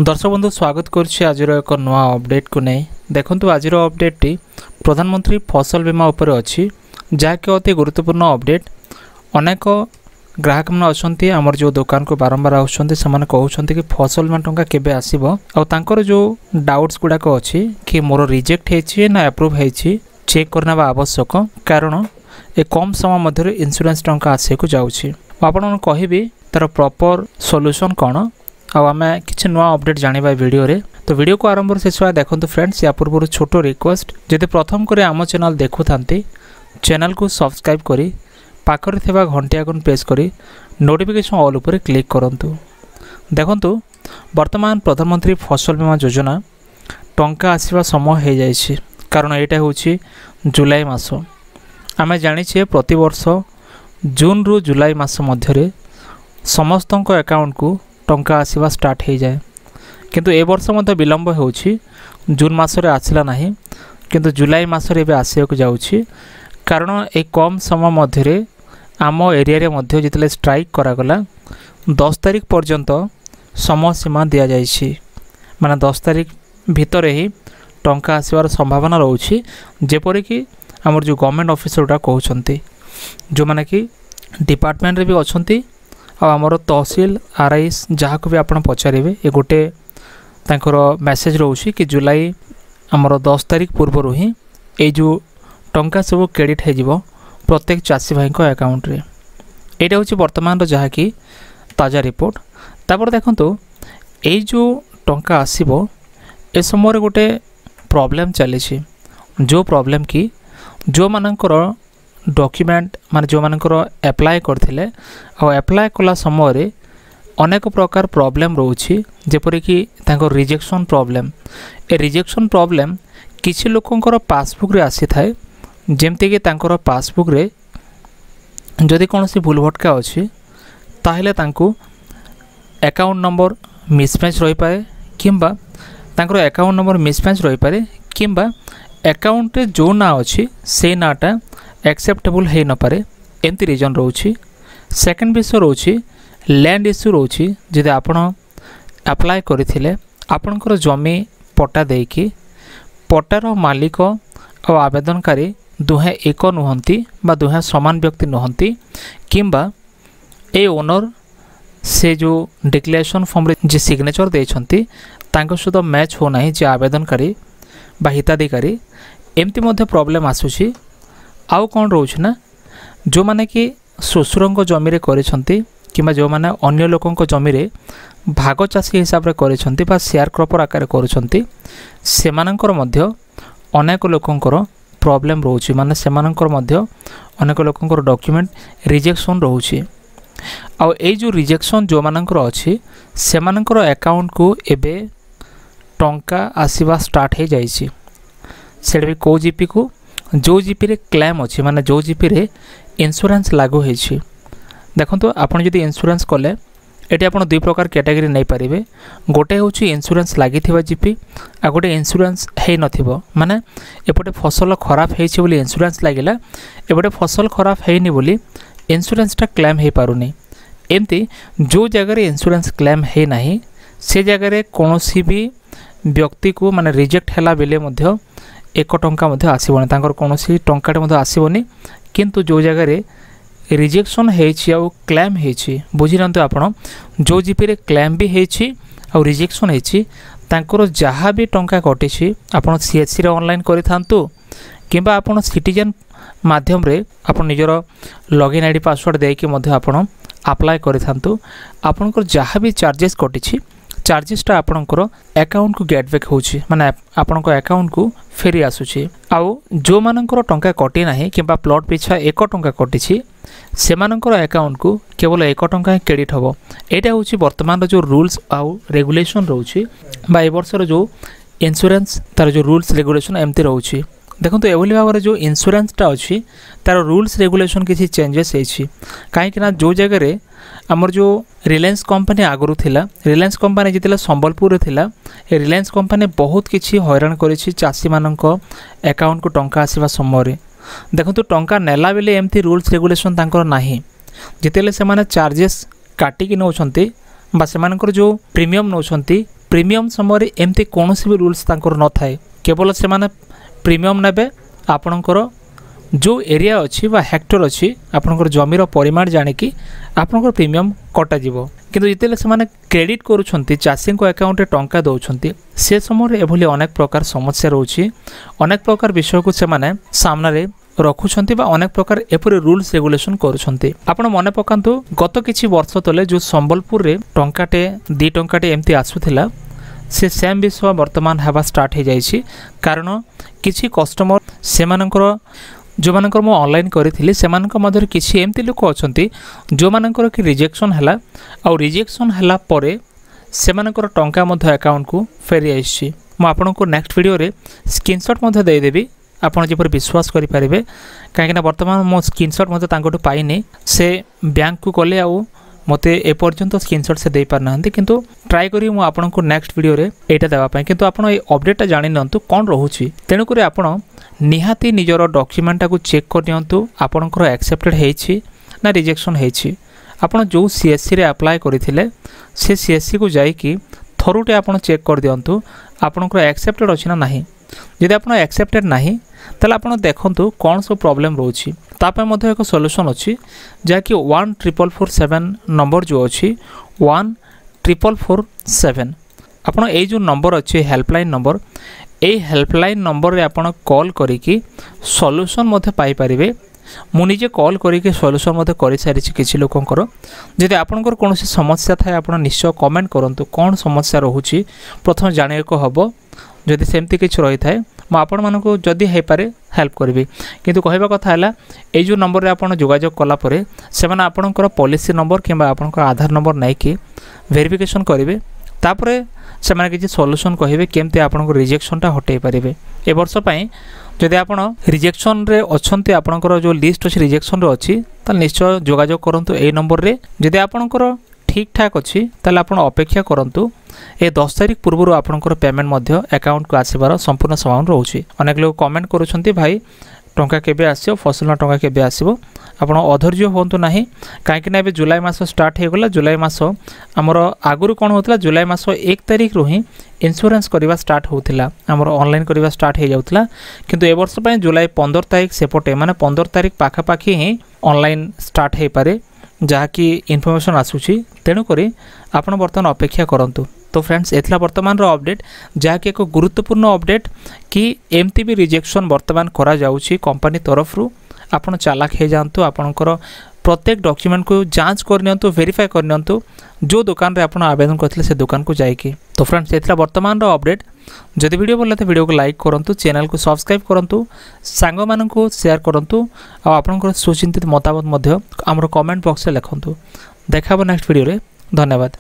दर्शक बंधु स्वागत करुच्ची आज एक नुआ अपडेट को नहीं देखंतु आज अपडेट प्रधानमंत्री फसल बीमा उपर अच्छी जहाँकि अति गुरुत्वपूर्ण अपडेट। अनेक ग्राहक मैंने अच्छा आमर जो दुकान को बारंबार आसुँच कहते कि फसल बीमा टंका केबे आसीबो आ तांकर जो डाउट्स गुड़ाक अच्छी कि मोर रिजेक्ट होती ना अप्रूव होती चेक करना आवश्यक कारण ए कम समय मध्य इंश्योरेंस टंका आसको जाऊँगी आपन कहबी तार प्रॉपर सॉल्यूशन कौन आम किसी नुआ अपडेट जाना वीडियो रे। तो वीडियो को आरंभ शेष देखो फ्रेंड्स या पूर्व छोट रिक्वेस्ट जदि प्रथम करे आम चैनल देखु थांती चैनल को सब्सक्राइब करी पाखरे थिबा घंटी आइकन प्रेस करी नोटिफिकेशन ऑल उपर क्लिक करंतु। देखंतु वर्तमान प्रधानमंत्री फसल बीमा योजना टंका आसीबा समय हो जाइछि कारण एटा होछि जुलाई मास। आमे जानिछे प्रति वर्ष जून रु जुलाई मास मध्यरे समस्तक अकाउंट को टंका आसीबा स्टार्ट हो जाए किंतु ए वर्ष मध्य विलंब होछि जून मासरे आसिला नाही किंतु जुलाई मासरे बे आसियाको जाउछि कारण ए कम समय मध्यरे आम एरिया रे मध्य जितले स्ट्राइक करागला 10 तारिख पर्यंत समय सीमा दिया जाइछि माने 10 तारिख भितर ही टंका आसीबार संभावना रहउछि जेपरि कि हमर जो गवर्नमेंट ऑफिसरटा कहउछंती जो माने कि डिपार्टमेंट रे भी अछंती आमर तहसील आरआईएस जहाँ को भी आप पचारे ये गोटे तांकर मेसेज रोचे कि जुलाई आमर 10 तारिख पूर्व ही ये जो टंका सब क्रेडिट हो प्रत्येक चाषी भाई अकाउंट रे। यहाँ हूँ बर्तमान जहाँ कि ताजा रिपोर्ट तापर देखो ये जो टंका आसीबो ए समय गोटे प्रॉब्लम चली जो प्रॉब्लम कि जो मानकर डॉक्यूमेंट माने जो मानकर अप्लाई करथिले और अप्लाई कला समय रे अनेक प्रकार प्रॉब्लम रोची जेपरि कि तांकर रिजेक्शन प्रॉब्लम ए रिजेक्शन प्रॉब्लम किछि लोकंकर पासबुक रे आसी थाए जेमते कि तांकर पासबुक रे जदि कोनोसी भूल भटका अछि ताहेले तांको अकाउंट नंबर मिसमैच रही पाए किंबा तांकर अकाउंट नंबर मिसमैच रही पारे किंबा अकाउंट रे जो ना अछि से नाटा एक्सेप्टेबल है न पारे एमती रीजन रोची। सेकंड विषय रोची लैंड इश्यू रोची जदि आपण अप्लाई करथिले आपणकर जमी पट्टा देकी पट्टार मालिक और आवेदनकारी दुहे एक नुहंती बा दुहे समान व्यक्ति नुहंती किंबा ए ओनर से जो डिक्लेरेशन फॉर्म रे जे सिग्नेचर देछंती तांको सहित मैच हो नाही जे आवेदनकारी बा हिताधिकारी एमती मध्य प्रॉब्लम आसुची। आउ कौन रोच ना जो माने कि श्वशुर जमी कि जो माने अन्य लोकों जमी भाग चाषी हिसाब से करिसेंती बा शेयर क्रॉपर आकार करुछंती सेमानंकर मध्य अनेक लोकंकर प्रॉब्लम रोची माने सेमानंकर मध्य अनेक लोकंकर डॉक्यूमेंट रिजेक्शन रोची। आउ ए जो रिजेक्शन जो मानंकर अछि सेमानंकर अकाउंट को एबे टंका आसीबा स्टार्ट हो जाइछि सेड भी को जीपी को जो जीपी रे क्लेम अच्छी माने जो जीपी रे इंश्योरेंस लागू होइछि। देखंतु आपण जदि इंश्योरेंस कले एटी आपण दुई प्रकार कैटेगरी नहीं पारिबे गोटे होछि इंश्योरेंस लागिथिबा जीपी आ गोटे इंश्योरेंस हे नथिबो माने एपटे फसल खराब हेछि बोली इंश्योरेंस लागिला एपटे फसल खराब हेनी बोली इंश्योरेंसटा क्लेम हे पारुनी एमती जो जगह रे इंश्योरेंस क्लेम हे नाही से जगह रे कोनोसी भी व्यक्ति को माने रिजेक्ट हैला बेले मध्य एक टंका मध्य आसीबोनी तांकर कोनोसी टंकाटे मध्य आसीबोनी किंतु जो जगह रे रिजेक्शन हेछि आ क्लेम हेछि बुझि नंतु आपण जो जीपी रे क्लेम भी हेछि आ रिजेक्शन हेछि तांकर जहाँ भी टंका कटिछि आपण सीएचसी रे ऑनलाइन करि थांतु किंबा आपण सिटीजन माध्यम रे आपण निजर लॉगिन आईडी पासवर्ड देके मध्य आपण अप्लाई करि थांतु आपनकर जहाँ भी चार्जेस कटिछि चार्जेसटा आपणकर अकाउंट को गेट बैक होछि माने आपणक अकाउंट को फेरी आसुछि। आउ जो मानकर टंका कटि नाही किंबा प्लॉट पिछा 1 टंका कटिछि सेमानकर अकाउंट को केवल 1 टंका क्रेडिट होबो। एटा होछि वर्तमान जो रूल्स आउ रेगुलेशन रहउछि बा ए वर्षर जो इंश्योरेंस तार जो रूल्स रेगुलेशन एमती रहउछि। देखो एभली भाव जो इंश्योरेंसटा अच्छी तार रूल्स रेगुलेशन किसी चेंजेस होइछि कहीं जो जगह रे आमर जो रिलायंस कंपनी आगुरी थिला रिलायंस कंपनी जितला संबलपुर थिला रिलायंस कंपनी बहुत किछि हैरान करिछि चाषी मानक अकाउंट को टंका आसीबा समय रे देखो टंका नेला बेले एमती रूल्स रेगुलेशन तांकर नाही जितेले से माने चार्जेस काटिकी नौछंती बा सेमानकर जो प्रीमियम नौछंती प्रीमियम समय एमती कौन भी रूल्स तांकर न थाए केवल से माने प्रीमियम नेबे आपणकर जो एरिया अच्छी बा हेक्टर अच्छी आपणकर जमीर परिमाण जानिकी आपणकर प्रीमियम कटा जिवो किंतु जितेले से माने क्रेडिट करूछंती चाषी को अकाउंट रे टंका दउछंती से समय एभली अनेक प्रकार समस्या रहउछि अनेक प्रकार विषय को से माने सामना रे रखुछंती बा अनेक प्रकार एपरि रूल्स रेगुलेशन करूछंती आपण मने पकांतु गत किछि वर्ष तले जो संबलपुर रे टंकाटे 2 टंकाटे एमती आसुथिला से सेम विषय वर्तमान हेबा स्टार्ट हो जाइछि कारण किछि कस्टमर सेमानकर जो मानकर मो ऑनलाइन करी से मध्य किसी एमती लोक अच्छा जो मानकर कि रिजेक्शन है आ रिजेक्शन है परे से मानकर टंका मध्य अकाउंट को फेरी आइछि मो आपन को नेक्स्ट वीडियो रे स्क्रीनशॉट मध्य दे देबी आपन जेपर विश्वास करि पारिबे काहे ना वर्तमान मो स्क्रीनशॉट मध्य तांकोटु पाइनी से बैंक को कले आ मते ए पर्यंत स्क्रीनशॉट से दे पार नाहंती किंतु ट्राई करी मु आपन को नेक्स्ट वीडियो रे एटा देबा पय किंतु आपन ए अपडेट जानि नंतु कोन रहउछि तेनु करे आपन निहाती निजर डॉक्यूमेंट को चेक कर दियंतु आपनकर एक्सेप्टेड हेछि ना रिजेक्शन हेछि आपन जो सीएससी रे अप्लाई करिथिले से सीएससी को जाई कि थरुटे आपन चेक कर दियंतु आपनकर एक्सेप्टेड अछि ना नाही यदि आपन एक्सेप्टेड नाही तले आपन देखंतु कोन सब प्रॉब्लम रहउछि तापे मध्ये एक सॉल्यूशन अछि जाकि 14447 नंबर जो अछि 14447 आपन ए जो नंबर अछि helpline number A helpline number रे आपन कॉल करिकि सॉल्यूशन मध्ये पाई परिबे मु निजे कॉल करिकि सॉल्यूशन मध्ये करि सारि छि किछि लोकंकर जदि आपनकर कोनोसी समस्या थाय आपन निश्चय कमेंट करंतु कोन समस्या रहउछि प्रथम जाने को हबो जदि सेमती किछि रहि थाय म आपण मानको जदि हे पारे हेल्प करबी किंतु कहबा कथा हला ए जो नंबर रे आपण जोगाजोग कला परे सेमाने आपनकर पॉलिसी नंबर किबा आपनकर आधार नंबर नै कि वेरिफिकेशन करिवे तापरे सेमाने किछि सॉल्यूशन कहिबे केमते आपनकर रिजेक्शनटा हटै परिबे ए वर्ष पई जदि आपण रिजेक्शन रे अछंती आपनकर जो लिस्ट अछि रिजेक्शन रे अछि त निश्चय जोगाजोग करंतु ए नंबर रे जदि आपनकर ठीक ठाक अछि तले आपण अपेक्षा करंतु ए 10 तारिख पूर्व आपनकर पेमेंट मध्य अकाउंट को आसीबार संपूर्ण संभावना रहउछि अनेक लोग कमेंट करूछंती भाई टंका केबे आसियो फसल टंका केबे आसीबो आपण अधैर्य होंतु नाही काहे कि ना बे जुलाई मास स्टार्ट हे गेला जुलाई मास हमर आगुरु कोन होतला जुलाई मास 1 तारिख रो ही इंश्योरेंस करबा स्टार्ट होतिला हमर ऑनलाइन करबा स्टार्ट हे जाउतला किंतु ए वर्ष पय जुलाई 15 तारिख सेपटे माने 15 तारिख पाखा पाखी ही ऑनलाइन स्टार्ट हे पारे जहाँकि इनफॉरमेशन आसुची तेणु करी आपण वर्तमान अपेक्षा करंतु तो फ्रेंड्स एथला वर्तमान रो अपडेट जहाँकि एक गुरुत्वपूर्ण अपडेट कि एमती भी रिजेक्शन वर्तमान करा जाउची कंपनी तरफ रु आपण चालाक हे जानतु आपनकर प्रत्येक डॉक्यूमेंट को जांच करनियंतु वेरीफाई करनियंतु जो दुकान रे आपण आवेदन करथिले से दुकान को जाइकी तो फ्रेंड्स एथला वर्तमान रो अपडेट जदि वीडियो भल लागे वीडियो को लाइक करंतु चैनल को सब्सक्राइब करंतु सांग मानन को शेयर करंतु आ आपनकर सुचिंतित मतामत मध्य हमर कमेंट बॉक्स रे लिखंतु देखाबो नेक्स्ट वीडियो रे धन्यवाद।